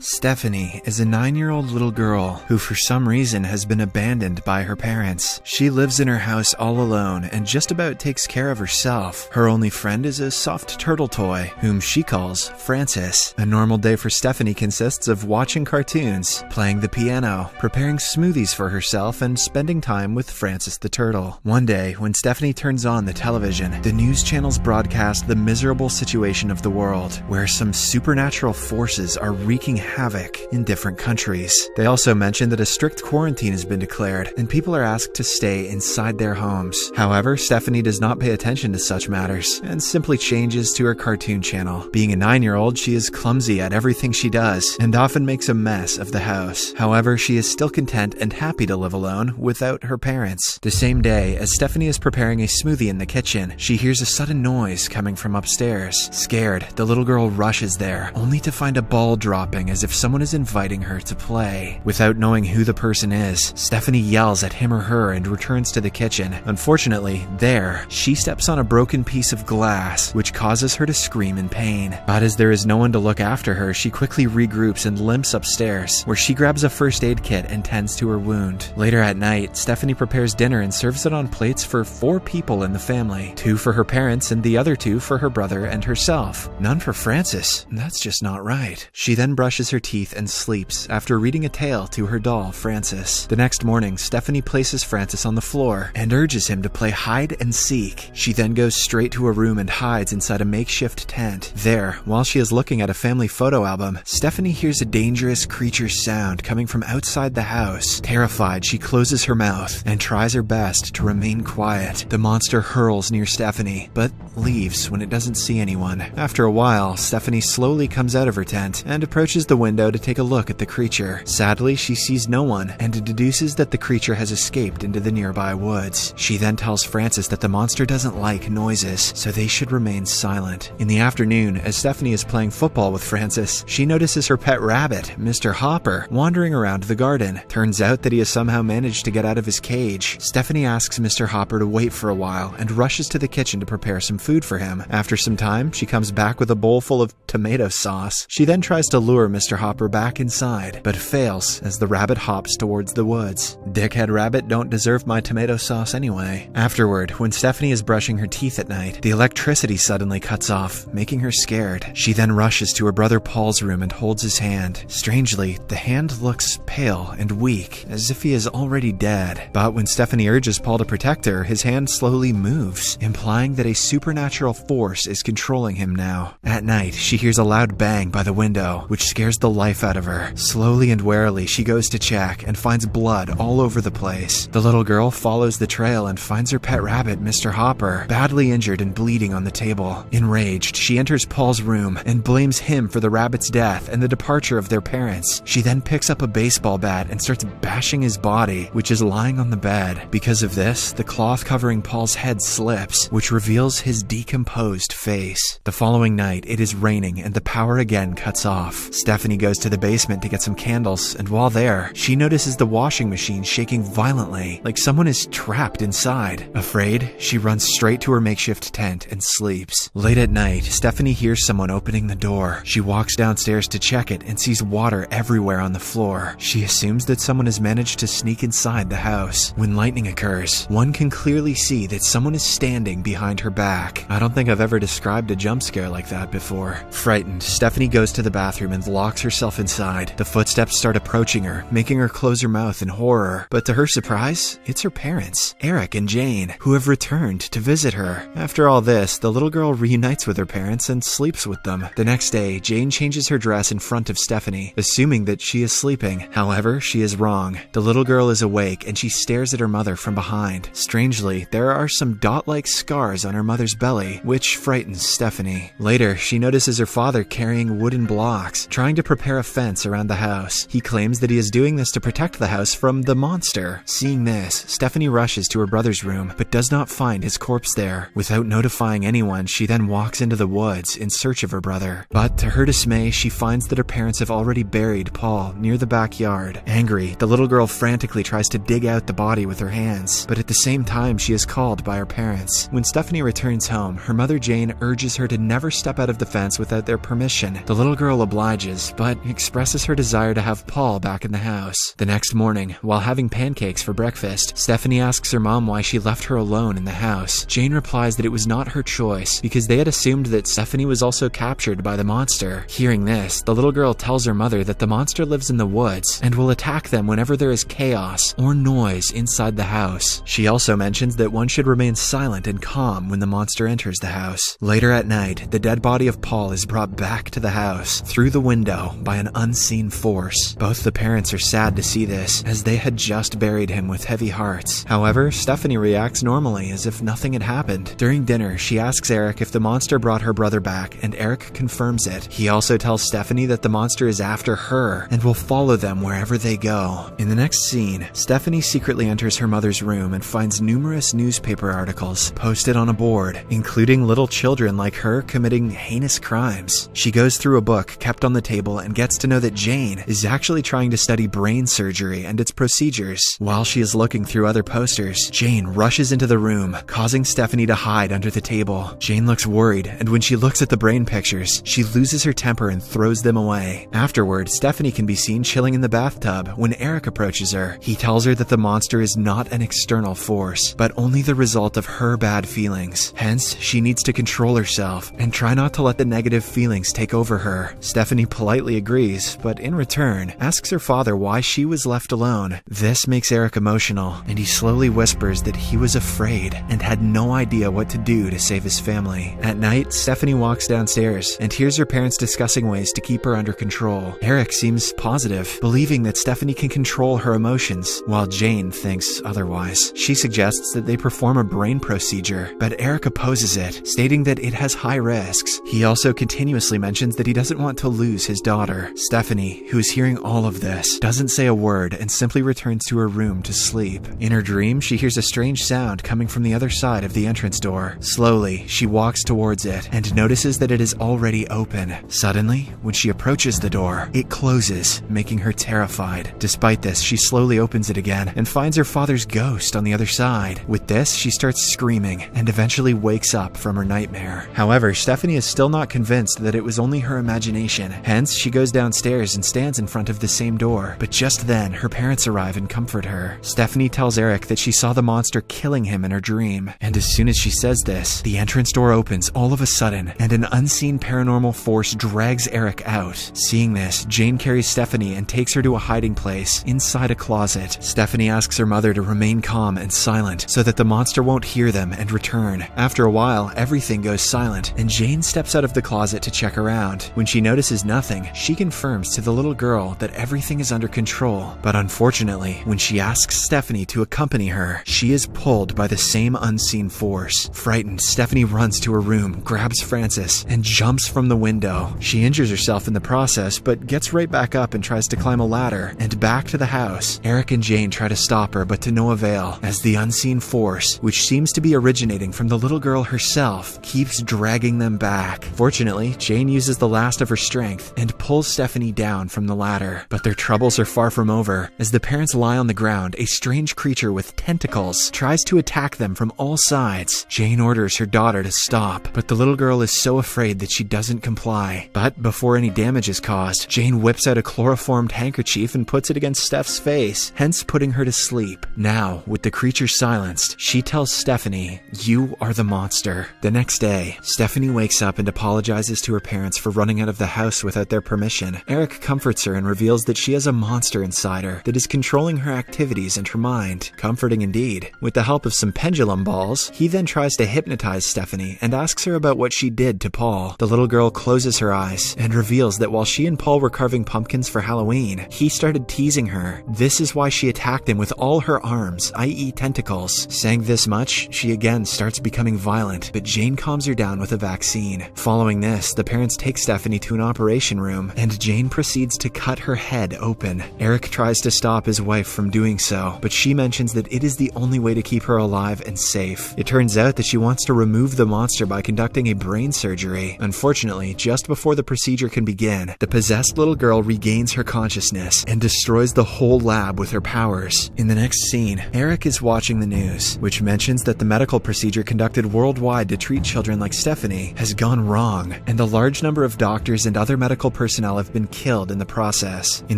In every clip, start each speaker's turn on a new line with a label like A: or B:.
A: Stephanie is a 9-year-old little girl who for some reason has been abandoned by her parents. She lives in her house all alone and just about takes care of herself. Her only friend is a soft turtle toy, whom she calls Francis. A normal day for Stephanie consists of watching cartoons, playing the piano, preparing smoothies for herself, and spending time with Francis the turtle. One day, when Stephanie turns on the television, the news channels broadcast the miserable situation of the world, where some supernatural forces are wreaking havoc in different countries. They also mention that a strict quarantine has been declared and people are asked to stay inside their homes. However, Stephanie does not pay attention to such matters and simply changes to her cartoon channel. Being a 9-year-old, she is clumsy at everything she does and often makes a mess of the house. However, she is still content and happy to live alone without her parents. The same day, as Stephanie is preparing a smoothie in the kitchen, she hears a sudden noise coming from upstairs. Scared, the little girl rushes there, only to find a ball dropping as if someone is inviting her to play. Without knowing who the person is, Stephanie yells at him or her and returns to the kitchen. Unfortunately, there, she steps on a broken piece of glass, which causes her to scream in pain. But as there is no one to look after her, she quickly regroups and limps upstairs, where she grabs a first aid kit and tends to her wound. Later at night, Stephanie prepares dinner and serves it on plates for 4 people in the family, 2 for her parents and the other 2 for her brother and herself. None for Francis. That's just not right. She then brushes her teeth and sleeps after reading a tale to her doll, Francis. The next morning, Stephanie places Francis on the floor and urges him to play hide and seek. She then goes straight to her room and hides inside a makeshift tent. There, while she is looking at a family photo album, Stephanie hears a dangerous creature's sound coming from outside the house. Terrified, she closes her mouth and tries her best to remain quiet. The monster hurls near Stephanie, but leaves when it doesn't see anyone. After a while, Stephanie slowly comes out of her tent and approaches the window to take a look at the creature. Sadly, she sees no one and deduces that the creature has escaped into the nearby woods. She then tells Francis that the monster doesn't like noises, so they should remain silent. In the afternoon, as Stephanie is playing football with Francis, she notices her pet rabbit, Mr. Hopper, wandering around the garden. Turns out that he has somehow managed to get out of his cage. Stephanie asks Mr. Hopper to wait for a while and rushes to the kitchen to prepare some food for him. After some time, she comes back with a bowl full of tomato sauce. She then tries to lure Mr. Hopper back inside, but fails as the rabbit hops towards the woods. Dickhead rabbit don't deserve my tomato sauce anyway. Afterward, when Stephanie is brushing her teeth at night, the electricity suddenly cuts off, making her scared. She then rushes to her brother Paul's room and holds his hand. Strangely, the hand looks pale and weak, as if he is already dead. But when Stephanie urges Paul to protect her, his hand slowly moves, implying that a supernatural force is controlling him now. At night, she hears a loud bang by the window, which scares the life out of her. Slowly and warily, she goes to check and finds blood all over the place. The little girl follows the trail and finds her pet rabbit, Mr. Hopper, badly injured and bleeding on the table. Enraged, she enters Paul's room and blames him for the rabbit's death and the departure of their parents. She then picks up a baseball bat and starts bashing his body, which is lying on the bed. Because of this, the cloth covering Paul's head slips, which reveals his decomposed face. The following night, it is raining and the power again cuts off. Stephanie goes to the basement to get some candles, and while there, she notices the washing machine shaking violently, like someone is trapped inside. Afraid, she runs straight to her makeshift tent and sleeps. Late at night, Stephanie hears someone opening the door. She walks downstairs to check it and sees water everywhere on the floor. She assumes that someone has managed to sneak inside the house. When lightning occurs, one can clearly see that someone is standing behind her back. I don't think I've ever described a jump scare like that before. Frightened, Stephanie goes to the bathroom and locks herself inside. The footsteps start approaching her, making her close her mouth in horror. But to her surprise, it's her parents, Eric and Jane, who have returned to visit her. After all this, the little girl reunites with her parents and sleeps with them. The next day, Jane changes her dress in front of Stephanie, assuming that she is sleeping. However, she is wrong. The little girl is awake and she stares at her mother from behind. Strangely, there are some dot-like scars on her mother's belly, which frightens Stephanie. Later, she notices her father carrying wooden blocks, trying to prepare a fence around the house. He claims that he is doing this to protect the house from the monster. Seeing this, Stephanie rushes to her brother's room, but does not find his corpse there. Without notifying anyone, she then walks into the woods in search of her brother. But to her dismay, she finds that her parents have already buried Paul near the backyard. Angry, the little girl frantically tries to dig out the body with her hands, but at the same time, she is called by her parents. When Stephanie returns home, her mother Jane urges her to never step out of the fence without their permission. The little girl obliges, agrees, but expresses her desire to have Paul back in the house. The next morning, while having pancakes for breakfast, Stephanie asks her mom why she left her alone in the house. Jane replies that it was not her choice because they had assumed that Stephanie was also captured by the monster. Hearing this, the little girl tells her mother that the monster lives in the woods and will attack them whenever there is chaos or noise inside the house. She also mentions that one should remain silent and calm when the monster enters the house. Later at night, the dead body of Paul is brought back to the house through the window by an unseen force. Both the parents are sad to see this, as they had just buried him with heavy hearts. However, Stephanie reacts normally as if nothing had happened. During dinner, she asks Eric if the monster brought her brother back, and Eric confirms it. He also tells Stephanie that the monster is after her and will follow them wherever they go. In the next scene, Stephanie secretly enters her mother's room and finds numerous newspaper articles posted on a board, including little children like her committing heinous crimes. She goes through a book kept on the table and gets to know that Jane is actually trying to study brain surgery and its procedures. While she is looking through other posters, Jane rushes into the room, causing Stephanie to hide under the table. Jane looks worried, and when she looks at the brain pictures, she loses her temper and throws them away. Afterward, Stephanie can be seen chilling in the bathtub when Eric approaches her. He tells her that the monster is not an external force, but only the result of her bad feelings. Hence, she needs to control herself and try not to let the negative feelings take over her. Stephanie politely agrees, but in return, asks her father why she was left alone. This makes Eric emotional, and he slowly whispers that he was afraid and had no idea what to do to save his family. At night, Stephanie walks downstairs and hears her parents discussing ways to keep her under control. Eric seems positive, believing that Stephanie can control her emotions, while Jane thinks otherwise. She suggests that they perform a brain procedure, but Eric opposes it, stating that it has high risks. He also continuously mentions that he doesn't want to lose his daughter. Stephanie, who is hearing all of this, doesn't say a word and simply returns to her room to sleep. In her dream, she hears a strange sound coming from the other side of the entrance door. Slowly, she walks towards it and notices that it is already open. Suddenly, when she approaches the door, it closes, making her terrified. Despite this, she slowly opens it again and finds her father's ghost on the other side. With this, she starts screaming and eventually wakes up from her nightmare. However, Stephanie is still not convinced that it was only her imagination. Hence, she goes downstairs and stands in front of the same door. But just then, her parents arrive and comfort her. Stephanie tells Eric that she saw the monster killing him in her dream. And as soon as she says this, the entrance door opens all of a sudden, and an unseen paranormal force drags Eric out. Seeing this, Jane carries Stephanie and takes her to a hiding place inside a closet. Stephanie asks her mother to remain calm and silent so that the monster won't hear them and return. After a while, everything goes silent, and Jane steps out of the closet to check around. When she notices nothing, she confirms to the little girl that everything is under control. But unfortunately, when she asks Stephanie to accompany her, she is pulled by the same unseen force. Frightened, Stephanie runs to her room, grabs Frances, and jumps from the window. She injures herself in the process, but gets right back up and tries to climb a ladder and back to the house. Eric and Jane try to stop her, but to no avail, as the unseen force, which seems to be originating from the little girl herself, keeps dragging them back. Fortunately, Jane uses the last of her strength and pulls Stephanie down from the ladder. But their troubles are far from over. As the parents lie on the ground, a strange creature with tentacles tries to attack them from all sides. Jane orders her daughter to stop, but the little girl is so afraid that she doesn't comply. But before any damage is caused, Jane whips out a chloroformed handkerchief and puts it against Steph's face, hence putting her to sleep. Now, with the creature silenced, she tells Stephanie, "You are the monster." The next day, Stephanie wakes up and apologizes to her parents for running out of the house without their permission. Eric comforts her and reveals that she has a monster inside her that is controlling her activities and her mind. Comforting indeed. With the help of some pendulum balls, he then tries to hypnotize Stephanie and asks her about what she did to Paul. The little girl closes her eyes and reveals that while she and Paul were carving pumpkins for Halloween, he started teasing her. This is why she attacked him with all her arms, i.e. tentacles. Saying this much, she again starts becoming violent, but Jane calms her down with a vaccine. Following this, the parents take Stephanie to an operation room, and Jane proceeds to cut her head open. Eric tries to stop his wife from doing so, but she mentions that it is the only way to keep her alive and safe. It turns out that she wants to remove the monster by conducting a brain surgery. Unfortunately, just before the procedure can begin, the possessed little girl regains her consciousness and destroys the whole lab with her powers. In the next scene, Eric is watching the news, which mentions that the medical procedure conducted worldwide to treat children like Stephanie has gone wrong, and a large number of doctors and other medical personnel have been killed in the process. In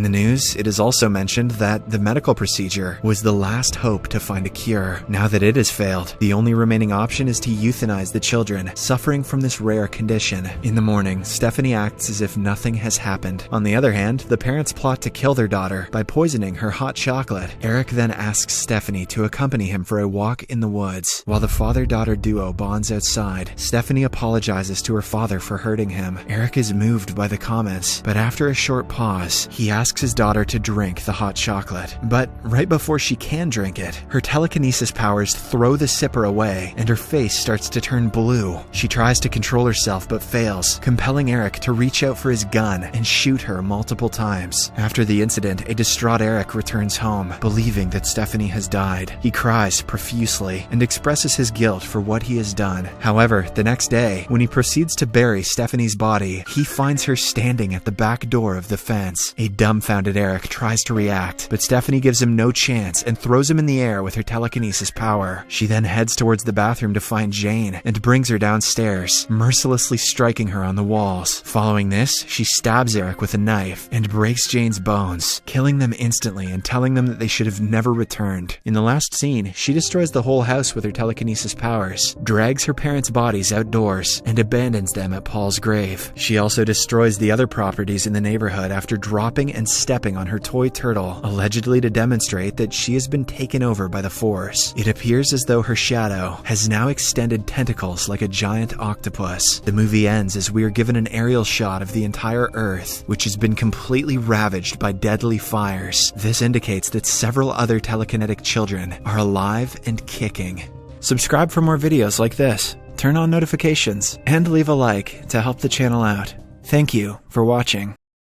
A: the news, it is also mentioned that the medical procedure was the last hope to find a cure. Now that it has failed, the only remaining option is to euthanize the children suffering from this rare condition. In the morning, Stephanie acts as if nothing has happened. On the other hand, the parents plot to kill their daughter by poisoning her hot chocolate. Eric then asks Stephanie to accompany him for a walk in the woods. While the father-daughter duo bonds outside, Stephanie apologizes to her father for hurting him. Eric is moved by the comments, but after a short pause, he asks his daughter to drink the hot chocolate. But right before she can drink it, her telekinesis powers throw the sipper away, and her face starts to turn blue. She tries to control herself but fails, compelling Eric to reach out for his gun and shoot her multiple times. After the incident, a distraught Eric returns home, believing that Stephanie has died. He cries profusely and expresses his guilt for what he has done. However, the next day, when he proceeds to bury Stephanie's body, he finds her standing at the back door of the fence. A dumbfounded Eric tries to react, but Stephanie gives him no chance and throws him in the air with her telekinesis power. She then heads towards the bathroom to find Jane and brings her downstairs, mercilessly striking her on the walls. Following this, she stabs Eric with a knife and breaks Jane's bones, killing them instantly and telling them that they should have never returned. In the last scene, she destroys the whole house with her telekinesis powers, drags her parents' bodies outdoors, and abandons them at Paul's grave. She also destroys the other properties in the neighborhood after dropping and stepping on her toy turtle, allegedly to demonstrate that she has been taken over by the Force. It appears as though her shadow has now extended tentacles like a giant octopus. The movie ends as we are given an aerial shot of the entire Earth, which has been completely ravaged by deadly fires. This indicates that several other telekinetic children are alive and kicking. Subscribe for more videos like this, turn on notifications, and leave a like to help the channel out. Thank you for watching.